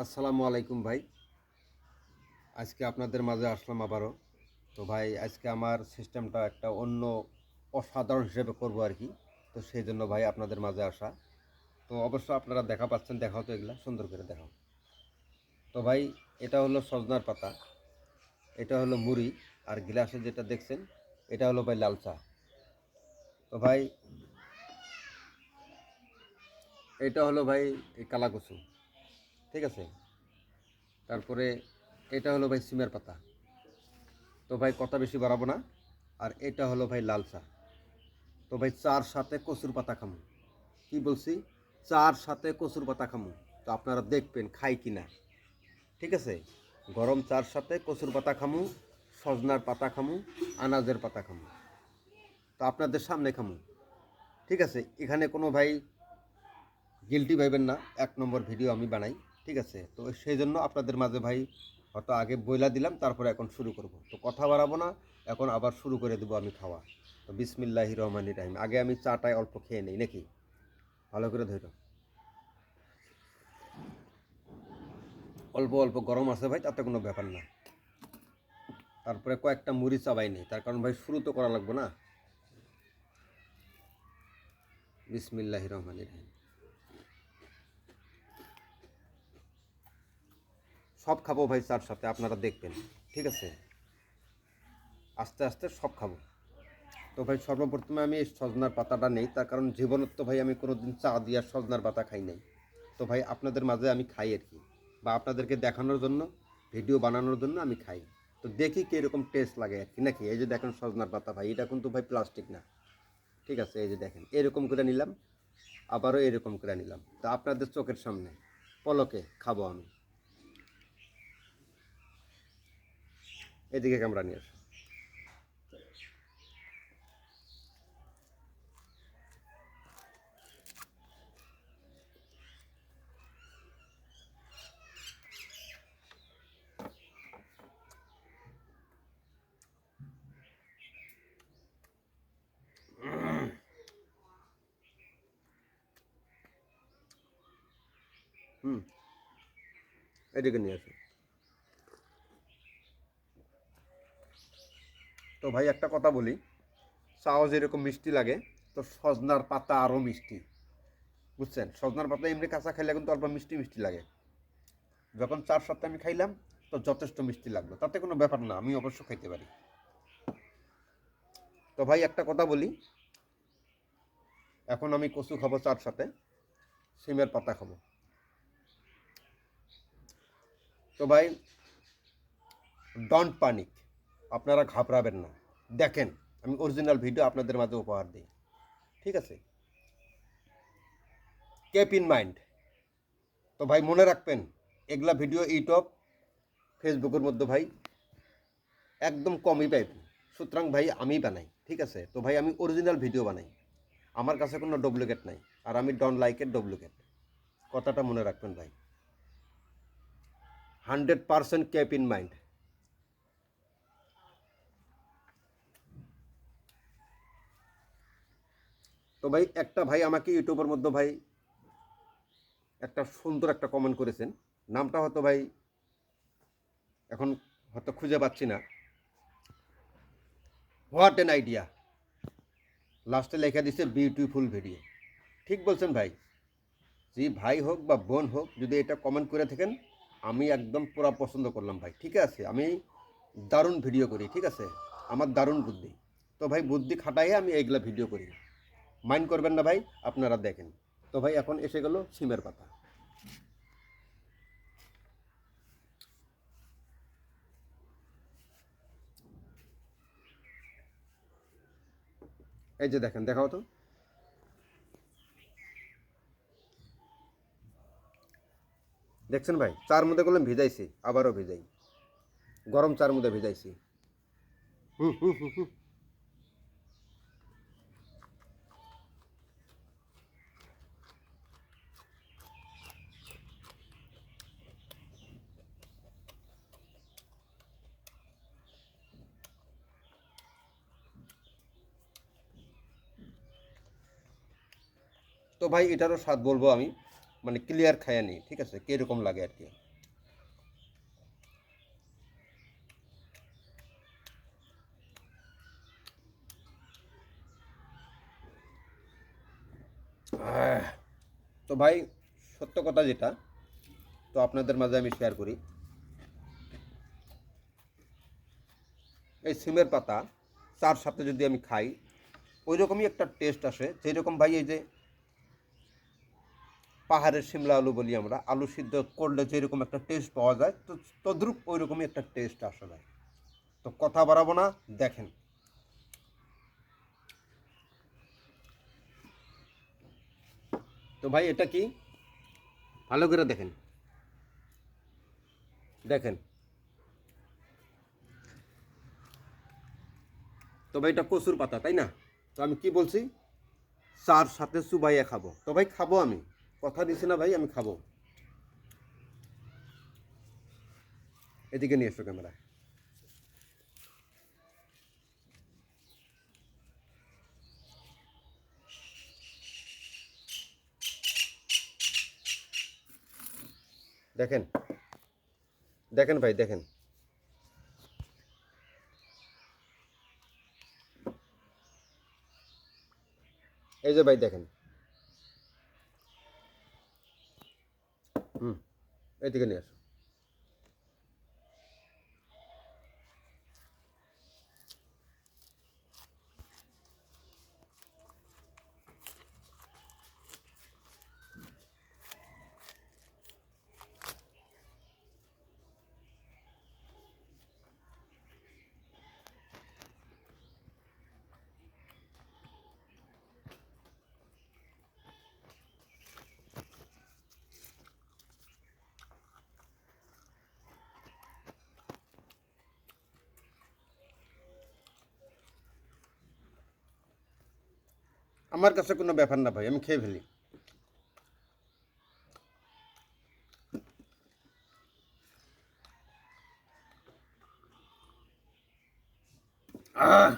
আসসালামু আলাইকুম ভাই। আজকে আপনাদের মাঝে আসলাম আবারও। তো ভাই আজকে আমার সিস্টেমটা একটা অন্য অসাধারণ হিসেবে করবো আর কি। তো সেই জন্য ভাই আপনাদের মাঝে আসা। তো অবশ্য আপনারা দেখা পাচ্ছেন, দেখাও তো এগুলা সুন্দর করে দেখাও। তো ভাই এটা হলো সজনার পাতা, এটা হলো মুড়ি, আর গ্লাসে যেটা দেখছেন এটা হলো ভাই লাল চা। তো ভাই এটা হলো ভাই এই কালাকুচু, ঠিক আছে। তারপরে এটা হলো ভাই সিমের পাতা। তো ভাই কথা বেশি বাড়াবো না। আর এটা হলো ভাই লাল চা। তো ভাই চার সাথে কচুর পাতা খামু, কি বলছি, চার সাথে কচুর পাতা খামু। তো আপনারা দেখবেন খাই কিনা, ঠিক আছে। গরম চার সাথে কচুর পাতা খামু, সজনার পাতা খামু, আনাজের পাতা খামু। তো আপনাদের সামনে খামু, ঠিক আছে। এখানে কোনো ভাই গিলটি ভাইবেন না, এক নম্বর ভিডিও আমি বানাই, ঠিক আছে। তো সেই জন্য আপনাদের মাঝে ভাই হয়তো আগে বইলা দিলাম, তারপরে এখন শুরু করব। তো কথা বাড়াবো না, এখন আবার শুরু করে দেবো আমি খাওয়া। তো বিসমিল্লাহির রহমানির রহিম। আগে আমি চাটাই অল্প খেয়ে নেই নাকি, ভালো করে ধরো। অল্প অল্প গরম আছে ভাই, তাতে কোনো ব্যাপার না। তারপরে কয়েকটা মুড়ি চাবাই নেই, তার কারণ ভাই শুরু তো করা লাগবে না। বিসমিল্লাহির রহমানির রহিম। সব খাবো ভাই চার সাথে, আপনারা দেখবেন, ঠিক আছে। আস্তে আস্তে সব খাবো। তো ভাই সর্বপ্রথমে আমি এই সজনার পাতাটা নেই, তার কারণ জীবনত তো ভাই আমি কোনোদিন চা দিয়ে সজনার পাতা খাই নাই। তো ভাই আপনাদের মাঝে আমি খাই আর কি, বা আপনাদেরকে দেখানোর জন্য, ভিডিও বানানোর জন্য আমি খাই। তো দেখি কীরকম টেস্ট লাগে আর কি নাকি। এই যে দেখেন সজনার পাতা ভাই, এটা কিন্তু ভাই প্লাস্টিক না, ঠিক আছে। এই যে দেখেন এরকম করে নিলাম, আবারও এরকম করে নিলাম। তা আপনাদের চোখের সামনে পলকে খাবো আমি। এদিকে ক্যামেরা নিয়ে আসো। হুম, এদিকে নিয়ে আসো। তো ভাই একটা কথা বলি, চাও যেরকম মিষ্টি লাগে, তো সজনার পাতা আরও মিষ্টি, বুঝছেন। সজনার পাতা এমনি কাঁচা খাইলে কিন্তু অল্প মিষ্টি মিষ্টি লাগে। যখন চার সাথে আমি খাইলাম, তো যথেষ্ট মিষ্টি লাগলো, তাতে কোনো ব্যাপার না, আমি অবশ্য খাইতে পারি। তো ভাই একটা কথা বলি, এখন আমি কচু খাবো চার সাথে, সিমের পাতা খাবো। তো ভাই ডন্ট পানিক, আপনারা ঘাবড়াবেন না। দেখেন আমি অরিজিনাল ভিডিও আপনাদের মাঝে উপহার দিই, ঠিক আছে। Keep in mind. তো ভাই মনে রাখবেন, এগুলা ভিডিও ইউটিউব ফেসবুকের মধ্যে ভাই একদম কমই পাইবেন। সুতরাং ভাই আমি বানাই, ঠিক আছে। তো ভাই আমি অরিজিনাল ভিডিও বানাই, আমার কাছে কোনো ডুপ্লিকেট নাই। আর আমি ডন লাইকের ডুপ্লিকেট, কথাটা মনে রাখবেন ভাই। 100% কেপ ইন মাইন্ড। তো ভাই একটা ভাই আমাকে ইউটিউবের মধ্যে ভাই একটা সুন্দর একটা কমেন্ট করেছেন, নামটা হয়তো ভাই এখন হয়তো খুঁজে পাচ্ছি না। হোয়াট এন আইডিয়া, লাস্টে লেখা দিচ্ছে বিউটিফুল ভিডিও। ঠিক বলছেন ভাই। যে ভাই হোক বা বোন হোক, যদি এটা কমেন্ট করে থাকেন, আমি একদম পুরো পছন্দ করলাম ভাই, ঠিক আছে। আমি দারুণ ভিডিও করি, ঠিক আছে। আমার দারুণ বুদ্ধি। তো ভাই বুদ্ধি খাটাইয়ে আমি এইগুলা ভিডিও করি, মাইন্ড করবেন না ভাই, আপনারা দেখেন। তো ভাই এখন এসে গেল সিমের পাতা। এই যে দেখেন, দেখাও তো। দেখছেন ভাই, চার মধ্যে করলাম ভিজাইছি, আবারও ভিজাই, গরম চার মধ্যে ভিজাইছি। হুম হুম হুম হুম। তো ভাই এটারও স্বাদ বলবো আমি, মানে ক্লিয়ার খাইয়া নিই, ঠিক আছে, কীরকম লাগে আর কি। তো ভাই সত্য কথা যেটা, তো আপনাদের মাঝে আমি শেয়ার করি, এই সিমের পাতা চার সাথে যদি আমি খাই ওই রকমই একটা টেস্ট আসে, যেরকম ভাই এই যে পাহাড়ের সিমলা আলু বলি আমরা, আলু সিদ্ধ করলে যেরকম একটা টেস্ট পাওয়া যায়, তো তদ্রুপ ওই রকমই একটা টেস্ট আসে ভাই। তো কথা বাড়াবো না, দেখেন। তো ভাই এটা কি, ভালো করে দেখেন, দেখেন। তো ভাই এটা কচুর পাতা, তাই না? তো আমি কি বলছি, চার সাথে চুবাইয়া খাবো। তো ভাই খাবো, আমি কথা দিছি না ভাই, আমি খাবো। এদিকে নিয়ে এসো ক্যামেরা। দেখেন, দেখেন ভাই, দেখেন। এই যে ভাই দেখেন, হুম, এদিকে নিয়ে আসো। আমার কাছে কোনো ব্যাপার না ভাই, আমি খেয়ে ফেলি। আহ